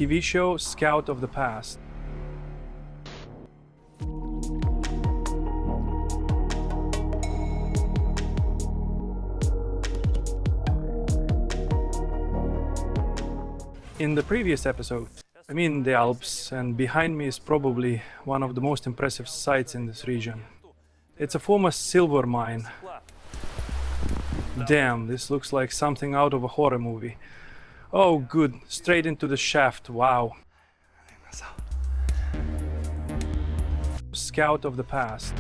TV show Scout of the Past. In the previous episode, I'm in the Alps, and behind me is probably one of the most impressive sites in this region. It's a former silver mine. Damn, this looks like something out of a horror movie. Oh good, straight into the shaft, wow. Scout of the Past.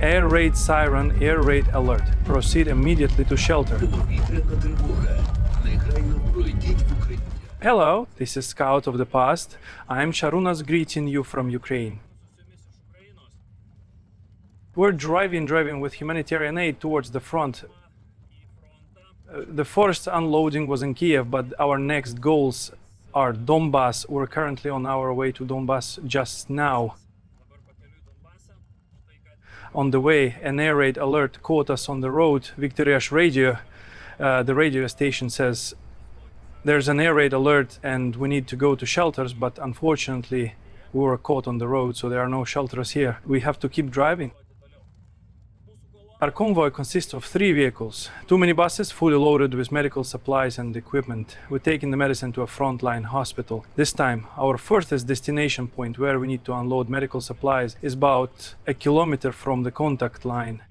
Air raid siren, air raid alert. Proceed immediately to shelter. Hello, this is Scout of the Past. I'm Sharunas greeting you from Ukraine. We're driving with humanitarian aid towards the front. The first unloading was in Kiev, but our next goals are Donbass. We're currently on our way to Donbass just now. On the way, an air raid alert caught us on the road. Victoria's radio, the radio station says there's an air raid alert and we need to go to shelters, but unfortunately we were caught on the road, so there are no shelters here. We have to keep driving. Our convoy consists of 3 vehicles, 2 minibuses fully loaded with medical supplies and equipment. We're taking the medicine to a frontline hospital. This time, our furthest destination point where we need to unload medical supplies is about 1 kilometer from the contact line.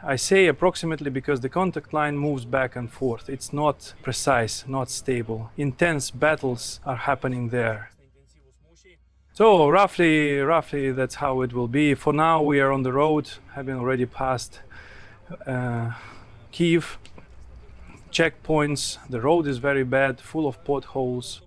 I say approximately because the contact line moves back and forth. It's not precise, not stable. Intense battles are happening there. So roughly that's how it will be. For now we are on the road, having already passed Kiev. Checkpoints, the road is very bad, full of potholes.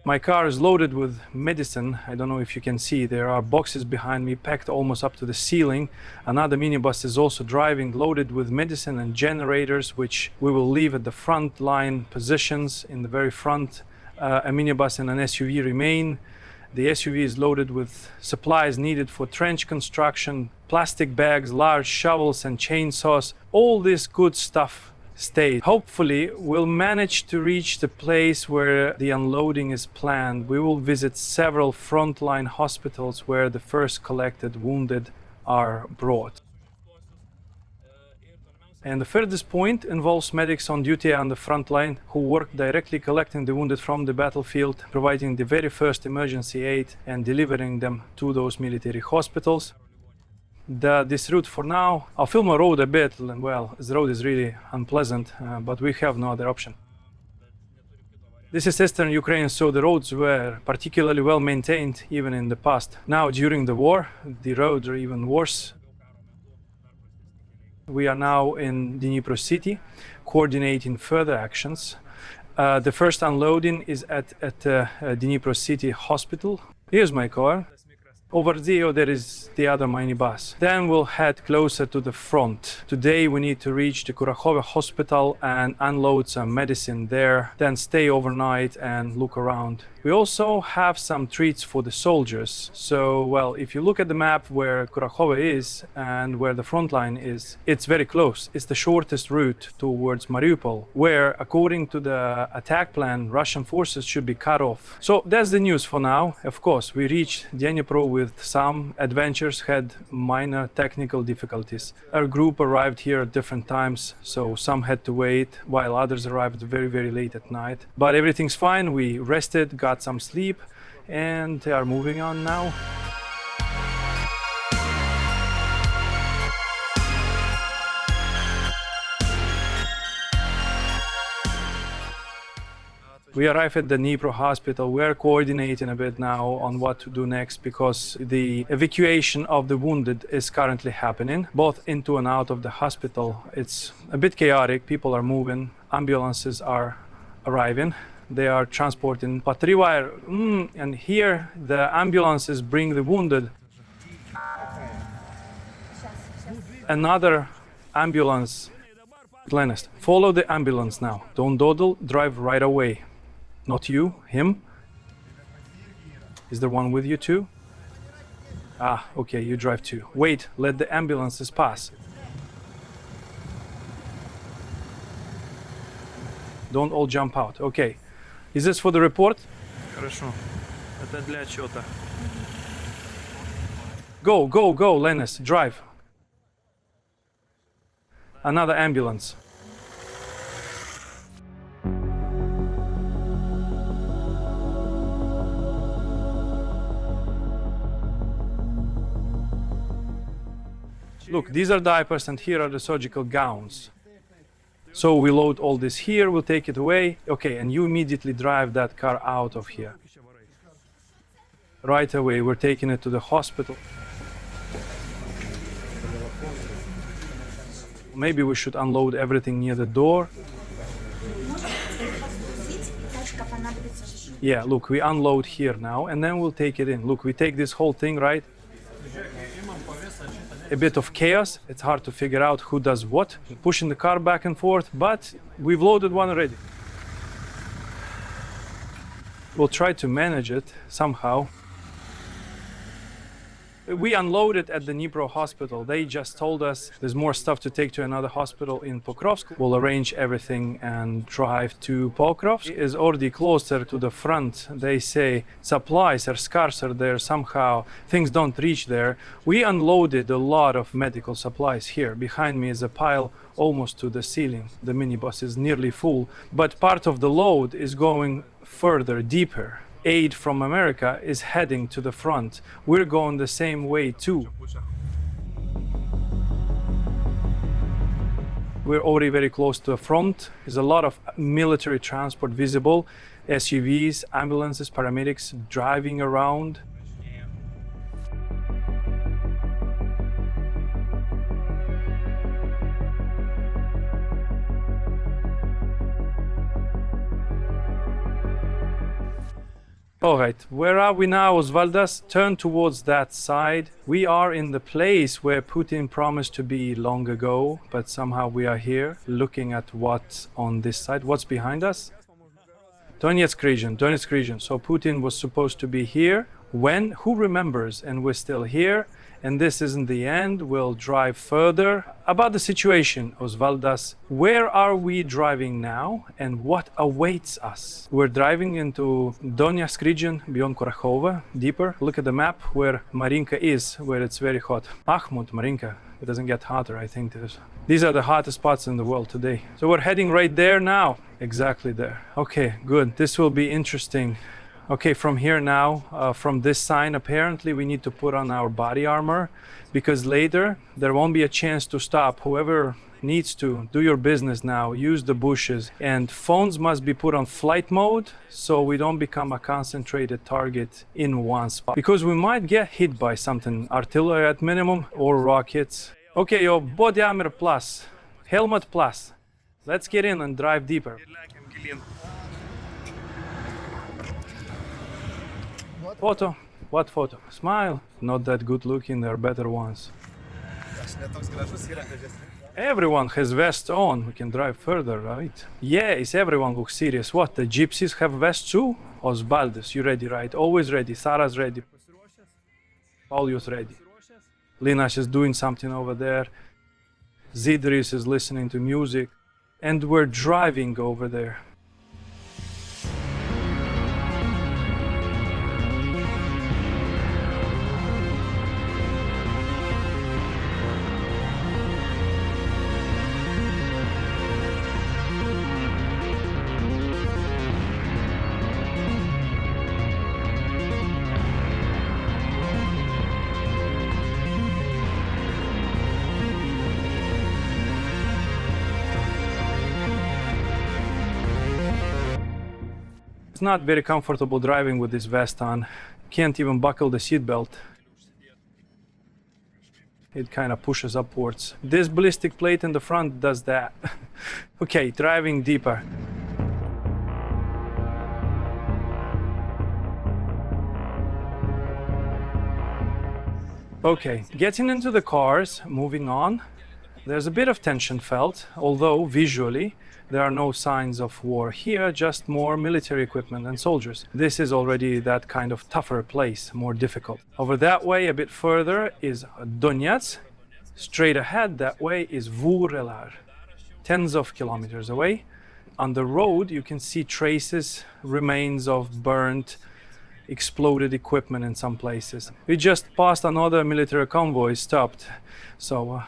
My car is loaded with medicine. I don't know if you can see, there are boxes behind me packed almost up to the ceiling. Another minibus is also driving, loaded with medicine and generators, which we will leave at the front line positions in the very front. A minibus and an SUV remain. The SUV is loaded with supplies needed for trench construction, plastic bags, large shovels and chainsaws. All this good stuff stays. Hopefully we'll manage to reach the place where the unloading is planned. We will visit several frontline hospitals where the first collected wounded are brought. And the furthest point involves medics on duty on the front line who work directly collecting the wounded from the battlefield, providing the very first emergency aid and delivering them to those military hospitals. This route for now, I'll film a road a bit, and well, this road is really unpleasant, but we have no other option. This is Eastern Ukraine, so the roads were particularly well maintained even in the past. Now during the war, the roads are even worse. We are now in Dnipro city, coordinating further actions. The first unloading is at Dnipro city hospital. Here's my car. Over there is the other minibus. Then we'll head closer to the front. Today we need to reach the Kurakhove hospital and unload some medicine there, then stay overnight and look around. We also have some treats for the soldiers. So, well, if you look at the map where Kurakhove is and where the front line is, it's very close. It's the shortest route towards Mariupol, where, according to the attack plan, Russian forces should be cut off. So that's the news for now. Of course, we reached Dnipro with some adventures, had minor technical difficulties. Our group arrived here at different times, so some had to wait, while others arrived very, very late at night. But everything's fine. We rested, got some sleep, and are moving on now. We arrive at the Dnipro hospital. We are coordinating a bit now on what to do next because the evacuation of the wounded is currently happening, both into and out of the hospital. It's a bit chaotic. People are moving. Ambulances are arriving. They are transporting Patriwire. And here the ambulances bring the wounded. Another ambulance Leonest, follow the ambulance now. Don't dawdle, drive right away. Not you, him. Is there one with you too? Ah, okay, you drive too. Wait, let the ambulances pass. Don't all jump out. Okay. Is this for the report? Хорошо. Это для отчета. Go, go, go, Lennis, drive. Another ambulance. Look, these are diapers and here are the surgical gowns. So we load all this here, we'll take it away. Okay, and you immediately drive that car out of here. Right away, we're taking it to the hospital. Maybe we should unload everything near the door. Yeah, look, we unload here now and then we'll take it in. Look, we take this whole thing, right? A bit of chaos, it's hard to figure out who does what, pushing the car back and forth, but we've loaded one already. We'll try to manage it somehow. We unloaded at the Dnipro hospital. They just told us there's more stuff to take to another hospital in Pokrovsk. We'll arrange everything and drive to Pokrovsk. It is already closer to the front. They say supplies are scarcer there somehow. Things don't reach there. We unloaded a lot of medical supplies here. Behind me is a pile almost to the ceiling. The minibus is nearly full, but part of the load is going further, deeper. Aid from America is heading to the front. We're going the same way too. We're already very close to the front. There's a lot of military transport visible, SUVs, ambulances, paramedics driving around. All right, where are we now, Žvalgas? Turn towards that side. We are in the place where Putin promised to be long ago, but somehow we are here, looking at what's on this side. What's behind us? Donetsk region. So Putin was supposed to be here. When? Who remembers? And we're still here. And this isn't the end. We'll drive further. About the situation, Žvalgas, where are we driving now and what awaits us? We're driving into Donetsk region beyond Kurakhova, deeper. Look at the map where Marinka is, where it's very hot. Bakhmut, Marinka. It doesn't get hotter, I think. These are the hottest spots in the world today. So we're heading right there now. Exactly there. Okay, good. This will be interesting. Okay, from here now, from this sign, apparently we need to put on our body armor because later there won't be a chance to stop. Whoever needs to, do your business now, use the bushes. And phones must be put on flight mode so we don't become a concentrated target in one spot. Because we might get hit by something, artillery at minimum or rockets. Okay, your body armor plus, helmet plus. Let's get in and drive deeper. Photo? What photo? Smile. Not that good looking, there are better ones. Everyone has vests on, we can drive further, right? Yes, everyone looks serious. What, the gypsies have vests too? Žvalgas, you ready, right? Always ready. Sara's ready. Paulius ready. Linas is doing something over there. Zidris is listening to music. And we're driving over there. It's not very comfortable driving with this vest on. Can't even buckle the seatbelt. It kind of pushes upwards. This ballistic plate in the front does that. Okay, driving deeper. Okay, getting into the cars, moving on. There's a bit of tension felt, although visually there are no signs of war here, just more military equipment and soldiers. This is already that kind of tougher place, more difficult. Over that way, a bit further, is Donetsk. Straight ahead that way is Vurelar, tens of kilometers away. On the road you can see traces, remains of burnt, exploded equipment in some places. We just passed another military convoy, stopped, so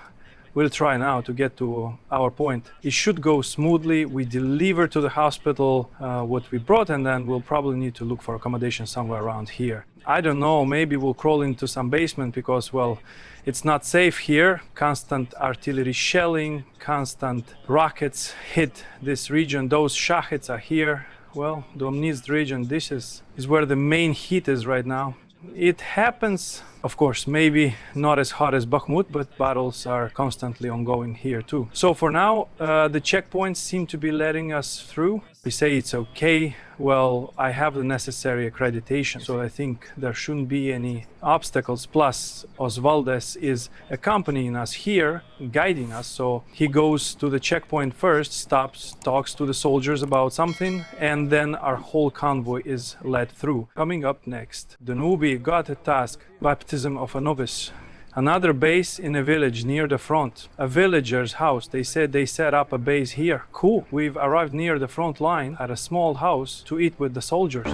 we'll try now to get to our point. It should go smoothly. We deliver to the hospital what we brought, and then we'll probably need to look for accommodation somewhere around here. I don't know, maybe we'll crawl into some basement because, well, it's not safe here. Constant artillery shelling, constant rockets hit this region. Those shahets are here. Well, Donetsk region, this is where the main heat is right now. It happens, of course, maybe not as hot as Bakhmut, but battles are constantly ongoing here too. So for now, the checkpoints seem to be letting us through. We say it's okay. Well, I have the necessary accreditation, so I think there shouldn't be any obstacles. Plus, Žvalgas is accompanying us here, guiding us. So he goes to the checkpoint first, stops, talks to the soldiers about something, and then our whole convoy is led through. Coming up next, the newbie got a task, baptism of a novice. Another base in a village near the front, a villager's house. They said they set up a base here. Cool. We've arrived near the front line at a small house to eat with the soldiers.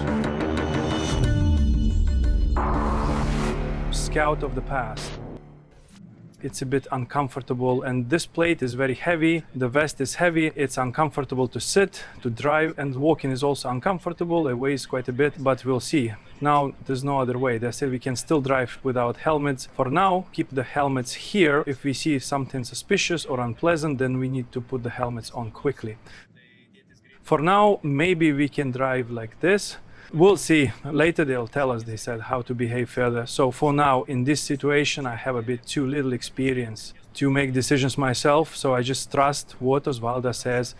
Scout of the past. It's a bit uncomfortable, and this plate is very heavy. The vest is heavy. It's uncomfortable to sit, to drive, and walking is also uncomfortable. It weighs quite a bit, but we'll see. Now there's no other way. They said we can still drive without helmets. For now, keep the helmets here. If we see something suspicious or unpleasant, then we need to put the helmets on quickly. For now, maybe we can drive like this. We'll see. Later they'll tell us, they said, how to behave further. So for now, in this situation, I have a bit too little experience to make decisions myself. So I just trust what Žvalgas says.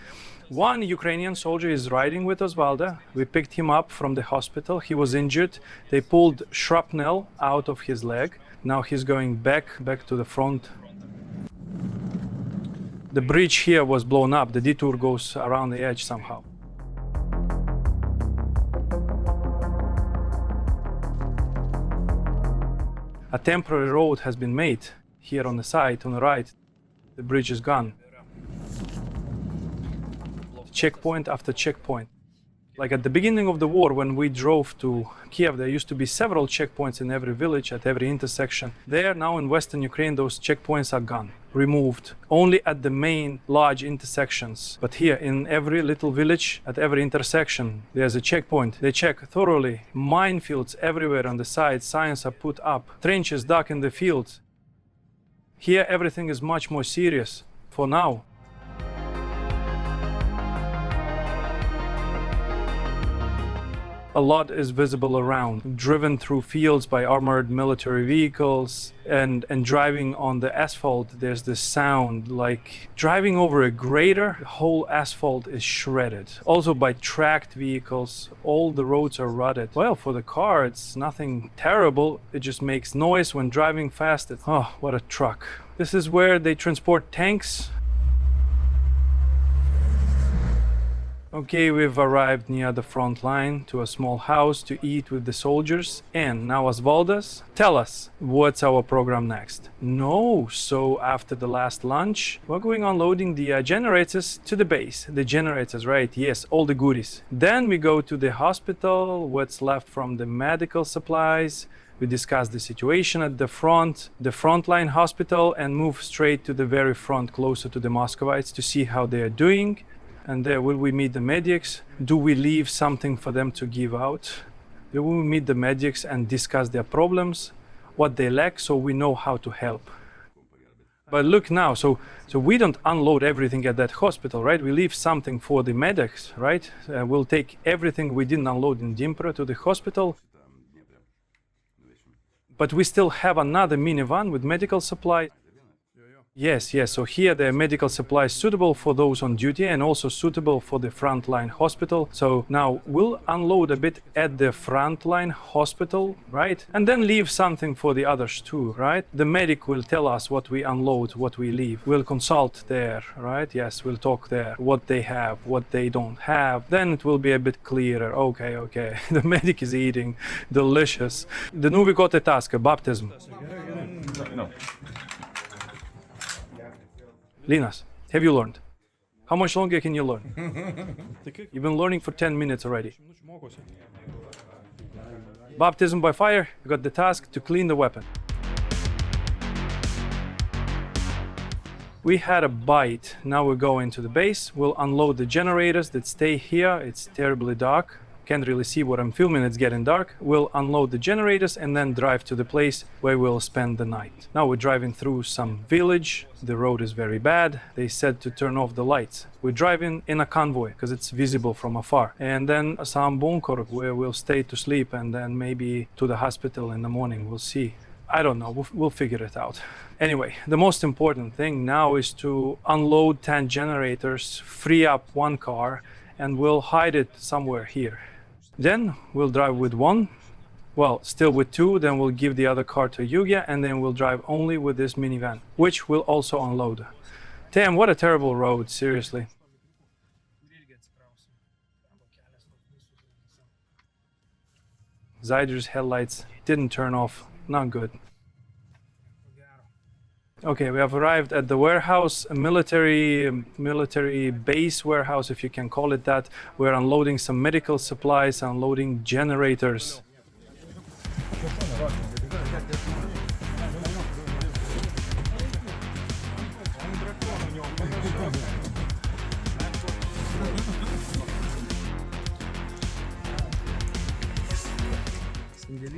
One Ukrainian soldier is riding with Žvalgas. We picked him up from the hospital. He was injured. They pulled shrapnel out of his leg. Now he's going back to the front. The bridge here was blown up. The detour goes around the edge somehow. A temporary road has been made here on the side, on the right. The bridge is gone. Checkpoint after checkpoint. Like at the beginning of the war, when we drove to Kiev, there used to be several checkpoints in every village, at every intersection. There, now in Western Ukraine, those checkpoints are gone, removed, only at the main large intersections. But here, in every little village, at every intersection, there's a checkpoint. They check thoroughly. Minefields everywhere on the sides, signs are put up, trenches dug in the fields. Here, everything is much more serious for now. A lot is visible around, driven through fields by armored military vehicles, and driving on the asphalt. There's this sound like driving over a grader. The whole asphalt is shredded. Also by tracked vehicles, all the roads are rutted. Well, for the car, it's nothing terrible. It just makes noise when driving fast. Oh, what a truck. This is where they transport tanks. Okay, we've arrived near the front line to a small house to eat with the soldiers. And now, Žvalgas, tell us, what's our program next? No, so after the last lunch, we're going unloading the generators to the base. The generators, right? Yes, all the goodies. Then we go to the hospital, what's left from the medical supplies. We discuss the situation at the frontline hospital, and move straight to the very front, closer to the Muscovites, to see how they are doing. And there, will we meet the medics? Do we leave something for them to give out? Will we meet the medics and discuss their problems, what they lack, so we know how to help? But look now, so we don't unload everything at that hospital, right? We leave something for the medics, right? We'll take everything we didn't unload in Dnipro to the hospital. But we still have another minivan with medical supply. Yes, yes. So here the medical supplies suitable for those on duty and also suitable for the frontline hospital. So now we'll unload a bit at the frontline hospital, right? And then leave something for the others too, right? The medic will tell us what we unload, what we leave. We'll consult there, right? Yes, we'll talk there, what they have, what they don't have. Then it will be a bit clearer. Okay, okay. The medic is eating. Delicious. The nu vi got a task, a baptism. No. Linas, have you learned? How much longer can you learn? You've been learning for 10 minutes already. Baptism by fire, you got the task to clean the weapon. We had a bite, now we go into the base, we'll unload the generators that stay here, it's terribly dark. Can't really see what I'm filming, it's getting dark. We'll unload the generators and then drive to the place where we'll spend the night. Now we're driving through some village. The road is very bad. They said to turn off the lights. We're driving in a convoy because it's visible from afar. And then some bunker where we'll stay to sleep and then maybe to the hospital in the morning. We'll see. I don't know, we'll figure it out. Anyway, the most important thing now is to unload 10 generators, free up one car, and we'll hide it somewhere here. Then we'll drive with one, well, still with two, then we'll give the other car to Yugia, and then we'll drive only with this minivan, which we'll also unload. Damn, what a terrible road, seriously. Zyder's headlights didn't turn off, not good. Okay, we have arrived at the warehouse, a military base warehouse, if you can call it that. We're unloading some medical supplies, unloading generators.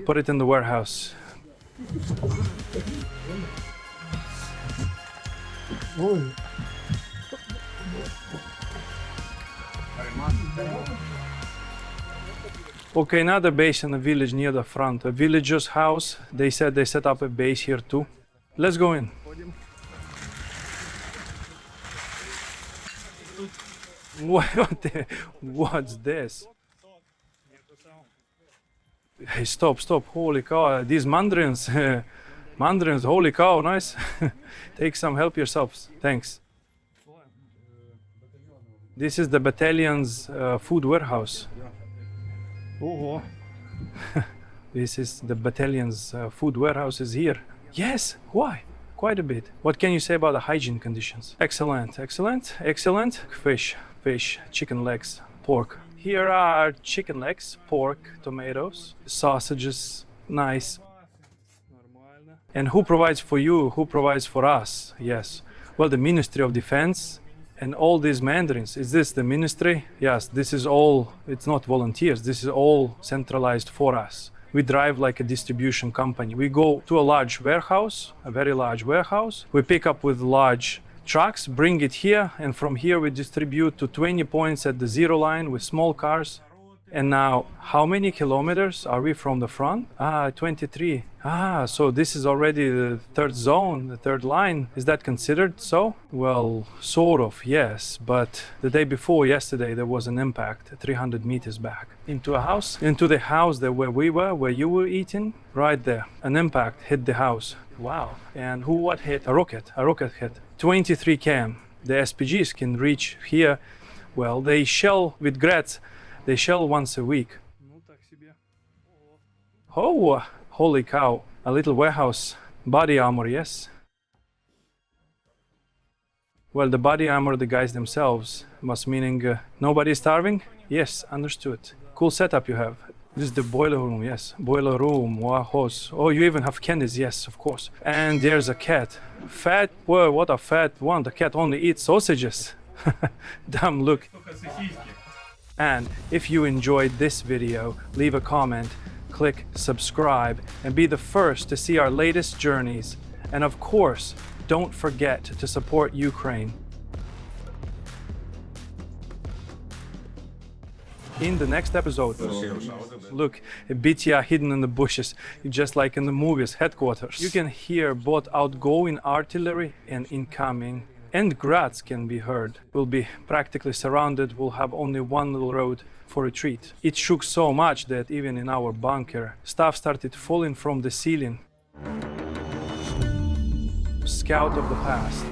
Put it in the warehouse. Okay, another base in a village near the front. A villager's house. They said they set up a base here too. Let's go in. What's this? Hey, stop. Holy cow. These mandarins. Mandarins, holy cow, nice. Take some, help yourselves. Thanks. This is the battalion's food warehouse. This is the battalion's food warehouse is here. Yes, why? Quite a bit. What can you say about the hygiene conditions? Excellent. Fish, chicken legs, pork. Here are chicken legs, pork, tomatoes, sausages, nice. And who provides for you? Who provides for us? Yes. Well, the Ministry of Defense and all these mandarins. Is this the ministry? Yes, this is all, it's not volunteers. This is all centralized for us. We drive like a distribution company. We go to a large warehouse, a very large warehouse. We pick up with large trucks, bring it here, and from here we distribute to 20 points at the zero line with small cars. And now, how many kilometers are we from the front? 23. So this is already the third zone, the third line. Is that considered so? Well, sort of, yes. But the day before, yesterday, there was an impact 300 meters back. Into a house? Into the house there where we were, where you were eating? Right there. An impact hit the house. Wow. And what hit? A rocket hit. 23 km. The SPGs can reach here. Well, they shell with grats. They shell once a week. Oh, holy cow. A little warehouse. Body armor, yes. Well, the body armor, the guys themselves, must meaning nobody starving? Yes, understood. Cool setup you have. This is the boiler room, yes. Boiler room, wahos. Oh, you even have candies, yes, of course. And there's a cat. Fat, whoa, what a fat one. The cat only eats sausages. Damn, look. And if you enjoyed this video, leave a comment, click subscribe, and be the first to see our latest journeys. And of course, don't forget to support Ukraine. in the next episode. Look, a BTA hidden in the bushes, just like in the movies, headquarters. You can hear both outgoing artillery and incoming. And Graz can be heard. We'll be practically surrounded, we'll have only one little road for retreat. It shook so much that even in our bunker, stuff started falling from the ceiling. Scout of the past.